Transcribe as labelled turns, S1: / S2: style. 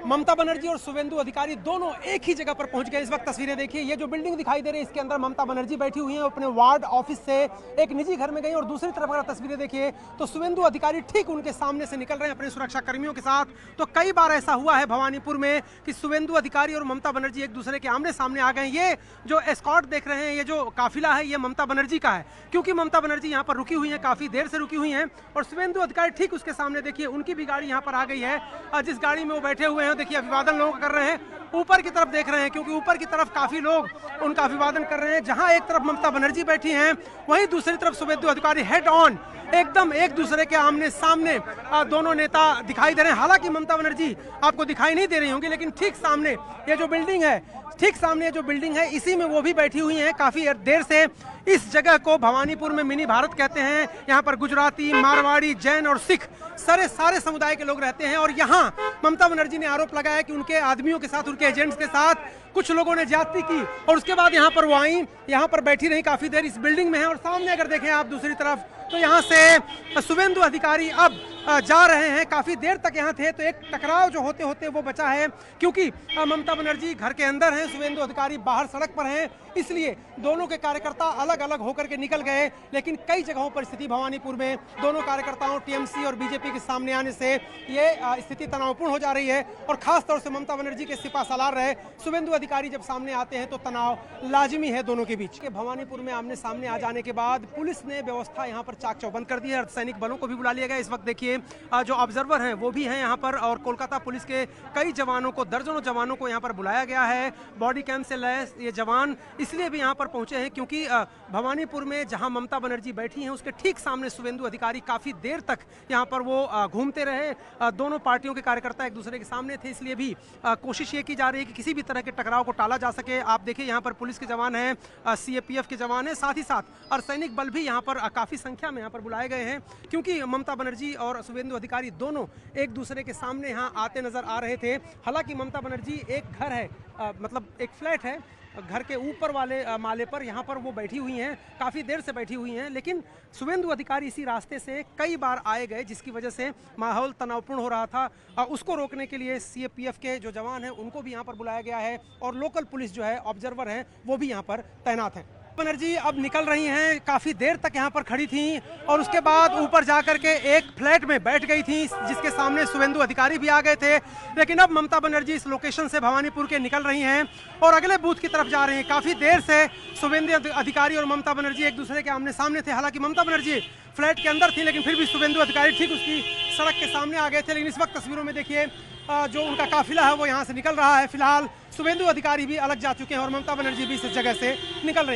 S1: ममता बनर्जी और शुवेंदु अधिकारी दोनों एक ही जगह पर पहुंच गए। इस वक्त तस्वीरें देखिए, ये जो बिल्डिंग दिखाई दे रही है इसके अंदर ममता बनर्जी बैठी हुई हैं। अपने वार्ड ऑफिस से एक निजी घर में गई और दूसरी तरफ अगर तस्वीरें देखिए तो शुवेंदु अधिकारी ठीक उनके सामने से निकल रहे हैं अपने सुरक्षा कर्मियों के साथ। तो कई बार ऐसा हुआ है भवानीपुर में कि शुवेंदु अधिकारी और ममता बनर्जी एक दूसरे के आमने सामने आ गए। ये जो एस्कॉर्ट देख रहे हैं, ये जो काफिला है, ये ममता बनर्जी का है, क्योंकि ममता बनर्जी यहाँ पर रुकी हुई है, काफी देर से रुकी हुई हैं। और शुवेंदु अधिकारी ठीक उसके सामने देखिए, उनकी भी गाड़ी यहाँ पर आ गई है। जिस गाड़ी में वो बैठे हुए हैं देखिए अभिवादन लोग कर रहे हैं, ऊपर की तरफ देख रहे हैं, क्योंकि ऊपर की तरफ काफी लोग उनका अभिवादन कर रहे हैं। जहां एक तरफ ममता बनर्जी बैठी हैं, वहीं दूसरी तरफ शुवेंदु अधिकारी हेड ऑन एकदम एक दूसरे के आमने सामने दोनों नेता दिखाई दे रहे हैं। हालांकि ममता बनर्जी आपको दिखाई नहीं दे रही होंगी, लेकिन ठीक सामने ये जो बिल्डिंग है, ठीक सामने जो बिल्डिंग है, इसी में वो भी बैठी हुई हैं काफी देर से। इस जगह को भवानीपुर में मिनी भारत कहते हैं। यहाँ पर गुजराती, मारवाड़ी, जैन और सिख सारे समुदाय के लोग रहते हैं। और यहाँ ममता बनर्जी ने आरोप लगाया कि उनके आदमियों के साथ, उनके एजेंट्स के साथ कुछ लोगों ने ज्यादती की और उसके बाद यहाँ पर वो आई, यहाँ पर बैठी रही काफी देर इस बिल्डिंग में है। और सामने अगर देखें आप दूसरी तरफ तो यहाँ से शुवेंदु अधिकारी अब जा रहे हैं। काफी देर तक यहाँ थे तो एक टकराव जो होते होते वो बचा है, क्योंकि ममता बनर्जी घर के अंदर हैं, शुवेंदु अधिकारी बाहर सड़क पर हैं, इसलिए दोनों के कार्यकर्ता अलग अलग होकर के निकल गए। लेकिन कई जगहों पर स्थिति भवानीपुर में दोनों कार्यकर्ताओं टीएमसी और बीजेपी के सामने आने से ये स्थिति तनावपूर्ण हो जा रही है। और खास तौर से ममता बनर्जी के सिपासालार रहे शुवेंदु अधिकारी जब सामने आते हैं तो तनाव लाजिमी है दोनों के बीच। के भवानीपुर में आमने सामने आ जाने के बाद पुलिस ने व्यवस्था यहाँ पर चाक चौबंद कर दी है। अर्धसैनिक बलों को भी बुला लिया गया। इस वक्त देखिए जो ऑब्जर्वर हैं वो भी हैं यहाँ पर, और कोलकाता पुलिस के कई जवानों को, दर्जनों जवानों को यहाँ पर बुलाया गया है। बॉडी कैम से लैस ये जवान इसलिए भी यहाँ पर पहुंचे हैं क्योंकि भवानीपुर में जहाँ ममता बनर्जी बैठी हैं उसके ठीक सामने शुवेंदु अधिकारी काफी देर तक यहाँ पर वो घूमते रहे। दोनों पार्टियों के कार्यकर्ता एक दूसरे के सामने थे, इसलिए भी कोशिश ये की जा रही है कि किसी भी तरह के टकराव को टाला जा सके। आप देखिए यहाँ पर पुलिस के जवान हैं, सीएपीएफ के जवान हैं, साथ ही साथ अर्धसैनिक बल भी यहाँ पर काफी संख्या में यहाँ पर बुलाए गए हैं, क्योंकि ममता बनर्जी और शुवेंदु अधिकारी दोनों एक दूसरे के सामने यहाँ आते नजर आ रहे थे। हालांकि ममता बनर्जी एक घर है, मतलब एक फ्लैट है, घर के ऊपर वाले माले पर यहाँ पर वो बैठी हुई हैं, काफ़ी देर से बैठी हुई हैं। लेकिन शुवेंदु अधिकारी इसी रास्ते से कई बार आए गए, जिसकी वजह से माहौल तनावपूर्ण हो रहा था। उसको रोकने के लिए सीएपीएफ के जो जवान हैं उनको भी यहाँ पर बुलाया गया है, और लोकल पुलिस जो है, ऑब्जर्वर हैं, वो भी यहाँ पर तैनात हैं। बनर्जी अब निकल रही हैं, काफ़ी देर तक यहाँ पर खड़ी थीं और उसके बाद ऊपर जाकर के एक फ्लैट में बैठ गई थी, जिसके सामने शुवेंदु अधिकारी भी आ गए थे। लेकिन अब ममता बनर्जी इस लोकेशन से भवानीपुर के निकल रही हैं और अगले बूथ की तरफ जा रही हैं। काफ़ी देर से शुवेंदु अधिकारी और ममता बनर्जी एक दूसरे के आमने सामने थे। हालांकि ममता बनर्जी फ्लैट के अंदर थी, लेकिन फिर भी शुवेंदु अधिकारी ठीक उसकी सड़क के सामने आ गए थे। लेकिन इस वक्त तस्वीरों में देखिए जो उनका काफिला है वो यहाँ से निकल रहा है। फिलहाल शुवेंदु अधिकारी भी अलग जा चुके हैं और ममता बनर्जी भी इस जगह से निकल रही है।